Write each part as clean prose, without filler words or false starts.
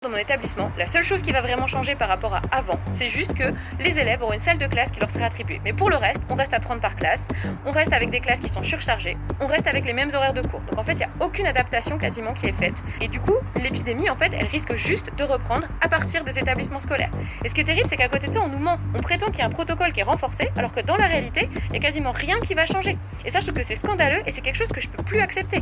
Dans mon établissement, la seule chose qui va vraiment changer par rapport à avant, c'est juste que les élèves auront une salle de classe qui leur sera attribuée. Mais pour le reste, on reste à 30 par classe, on reste avec des classes qui sont surchargées, on reste avec les mêmes horaires de cours. Donc en fait, il n'y a aucune adaptation quasiment qui est faite. Et du coup, l'épidémie, en fait, elle risque juste de reprendre à partir des établissements scolaires. Et ce qui est terrible, c'est qu'à côté de ça, on nous ment. On prétend qu'il y a un protocole qui est renforcé, alors que dans la réalité, il n'y a quasiment rien qui va changer. Et ça, je trouve que c'est scandaleux et c'est quelque chose que je ne peux plus accepter.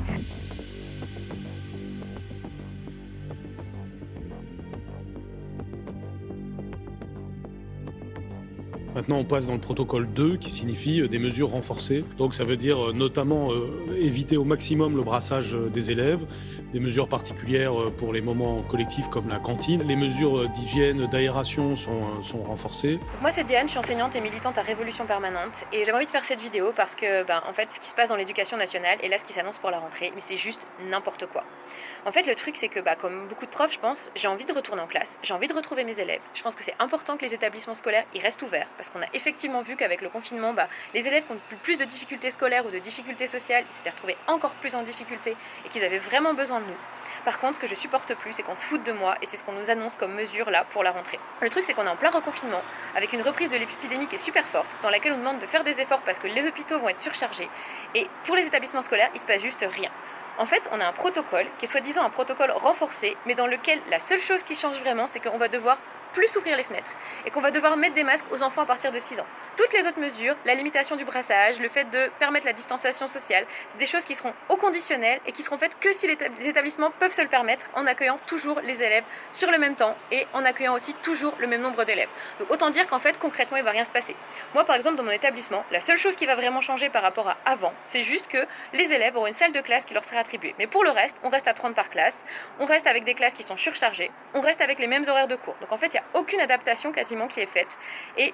Maintenant, on passe dans le protocole 2 qui signifie des mesures renforcées. Donc ça veut dire notamment éviter au maximum le brassage des élèves, des mesures particulières pour les moments collectifs comme la cantine. Les mesures d'hygiène, d'aération sont renforcées. Moi c'est Diane, je suis enseignante et militante à Révolution Permanente et j'avais envie de faire cette vidéo parce que en fait ce qui se passe dans l'éducation nationale et là ce qui s'annonce pour la rentrée, mais c'est juste n'importe quoi. En fait le truc c'est que comme beaucoup de profs je pense, j'ai envie de retourner en classe, j'ai envie de retrouver mes élèves. Je pense que c'est important que les établissements scolaires ils restent ouverts parce qu'on a effectivement vu qu'avec le confinement, les élèves qui ont plus de difficultés scolaires ou de difficultés sociales, ils s'étaient retrouvés encore plus en difficulté et qu'ils avaient vraiment besoin de nous. Par contre, ce que je supporte plus, c'est qu'on se foute de moi et c'est ce qu'on nous annonce comme mesure là pour la rentrée. Le truc, c'est qu'on est en plein reconfinement, avec une reprise de l'épidémie qui est super forte, dans laquelle on nous demande de faire des efforts parce que les hôpitaux vont être surchargés. Et pour les établissements scolaires, il se passe juste rien. En fait, on a un protocole qui est soi-disant un protocole renforcé, mais dans lequel la seule chose qui change vraiment, c'est qu'on va devoir plus ouvrir les fenêtres et qu'on va devoir mettre des masques aux enfants à partir de 6 ans. Toutes les autres mesures, la limitation du brassage, le fait de permettre la distanciation sociale, c'est des choses qui seront au conditionnel et qui seront faites que si les établissements peuvent se le permettre en accueillant toujours les élèves sur le même temps et en accueillant aussi toujours le même nombre d'élèves. Donc autant dire qu'en fait concrètement il va rien se passer. Moi par exemple dans mon établissement, la seule chose qui va vraiment changer par rapport à avant, c'est juste que les élèves auront une salle de classe qui leur sera attribuée. Mais pour le reste, on reste à 30 par classe, on reste avec des classes qui sont surchargées, on reste avec les mêmes horaires de cours. Donc en fait il n'y a aucune adaptation quasiment qui est faite et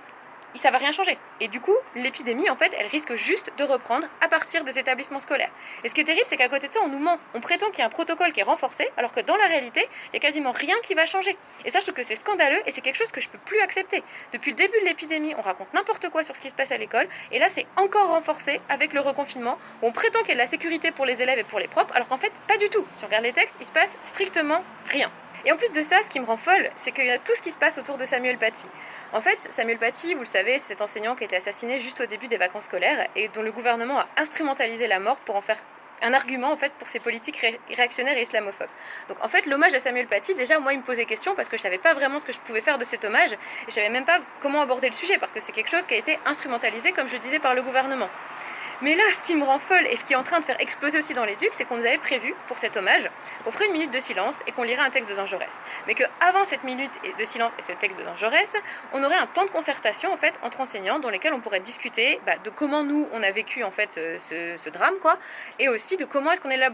ça va rien changer. Et du coup, l'épidémie, en fait, elle risque juste de reprendre à partir des établissements scolaires. Et ce qui est terrible, c'est qu'à côté de ça, on nous ment. On prétend qu'il y a un protocole qui est renforcé, alors que dans la réalité, il n'y a quasiment rien qui va changer. Et ça, je trouve que c'est scandaleux et c'est quelque chose que je peux plus accepter. Depuis le début de l'épidémie, on raconte n'importe quoi sur ce qui se passe à l'école, et là, c'est encore renforcé avec le reconfinement, où on prétend qu'il y a de la sécurité pour les élèves et pour les profs, alors qu'en fait, pas du tout. Si on regarde les textes, il se passe strictement rien. Et en plus de ça, ce qui me rend folle, c'est qu'il y a tout ce qui se passe autour de Samuel Paty. En fait, Samuel Paty, vous le savez, c'est cet enseignant qui a été assassiné juste au début des vacances scolaires et dont le gouvernement a instrumentalisé la mort pour en faire un argument en fait pour ses politiques réactionnaires et islamophobes. Donc en fait l'hommage à Samuel Paty, déjà moi il me posait question parce que je savais pas vraiment ce que je pouvais faire de cet hommage et je savais même pas comment aborder le sujet parce que c'est quelque chose qui a été instrumentalisé comme je le disais par le gouvernement. Mais là, ce qui me rend folle et ce qui est en train de faire exploser aussi dans l'éduc, c'est qu'on nous avait prévu, pour cet hommage, qu'on ferait une minute de silence et qu'on lirait un texte de Jean Jaurès. Mais qu'avant cette minute de silence et ce texte de Jean Jaurès, on aurait un temps de concertation en fait entre enseignants dans lesquels on pourrait discuter de comment nous on a vécu en fait ce drame quoi, et aussi de comment est-ce qu'on allait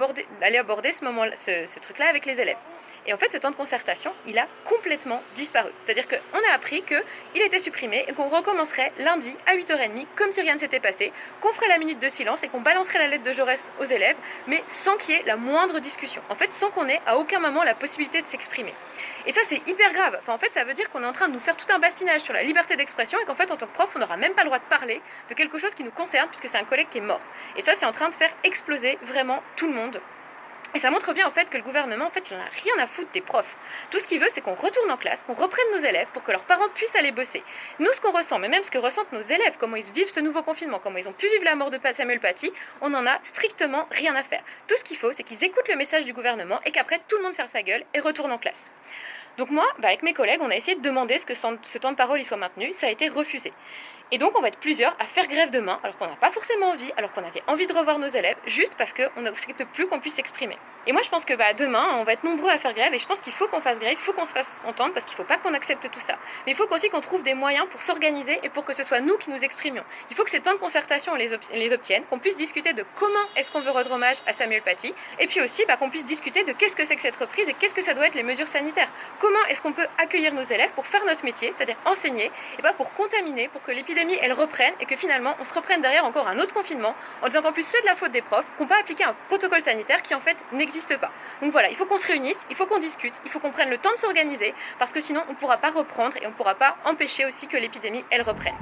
aborder ce truc-là avec les élèves. Et en fait, ce temps de concertation, il a complètement disparu. C'est-à-dire qu'on a appris qu'il était supprimé et qu'on recommencerait lundi à 8h30, comme si rien ne s'était passé, qu'on ferait la minute de silence et qu'on balancerait la lettre de Jaurès aux élèves, mais sans qu'il y ait la moindre discussion. En fait, sans qu'on ait à aucun moment la possibilité de s'exprimer. Et ça, c'est hyper grave. Enfin, en fait, ça veut dire qu'on est en train de nous faire tout un bassinage sur la liberté d'expression et qu'en fait, en tant que prof, on n'aura même pas le droit de parler de quelque chose qui nous concerne puisque c'est un collègue qui est mort. Et ça, c'est en train de faire exploser vraiment tout le monde. Et ça montre bien en fait que le gouvernement, en fait, il n'en a rien à foutre des profs. Tout ce qu'il veut, c'est qu'on retourne en classe, qu'on reprenne nos élèves pour que leurs parents puissent aller bosser. Nous, ce qu'on ressent, mais même ce que ressentent nos élèves, comment ils vivent ce nouveau confinement, comment ils ont pu vivre la mort de Samuel Paty, on n'en a strictement rien à faire. Tout ce qu'il faut, c'est qu'ils écoutent le message du gouvernement et qu'après, tout le monde ferme sa gueule et retourne en classe. Donc moi, avec mes collègues, on a essayé de demander ce temps de parole il soit maintenu, ça a été refusé. Et donc on va être plusieurs à faire grève demain, alors qu'on n'a pas forcément envie, alors qu'on avait envie de revoir nos élèves, juste parce qu'on n'accepte plus qu'on puisse s'exprimer. Et moi je pense que demain, on va être nombreux à faire grève, et je pense qu'il faut qu'on fasse grève, il faut qu'on se fasse entendre, parce qu'il ne faut pas qu'on accepte tout ça. Mais il faut aussi qu'on trouve des moyens pour s'organiser et pour que ce soit nous qui nous exprimions. Il faut que ces temps de concertation, on les obtienne, qu'on puisse discuter de comment est-ce qu'on veut rendre hommage à Samuel Paty, et puis aussi qu'on puisse discuter de qu'est-ce que c'est que cette reprise et qu'est-ce que ça doit être les mesures sanitaires. Comment est-ce qu'on peut accueillir nos élèves pour faire notre métier, c'est-à-dire enseigner, et pas pour contaminer, pour que l'épidémie elle reprenne et que finalement on se reprenne derrière encore un autre confinement en disant qu'en plus c'est de la faute des profs, qu'on peut appliquer un protocole sanitaire qui en fait n'existe pas. Donc voilà, il faut qu'on se réunisse, il faut qu'on discute, il faut qu'on prenne le temps de s'organiser parce que sinon on ne pourra pas reprendre et on ne pourra pas empêcher aussi que l'épidémie elle reprenne.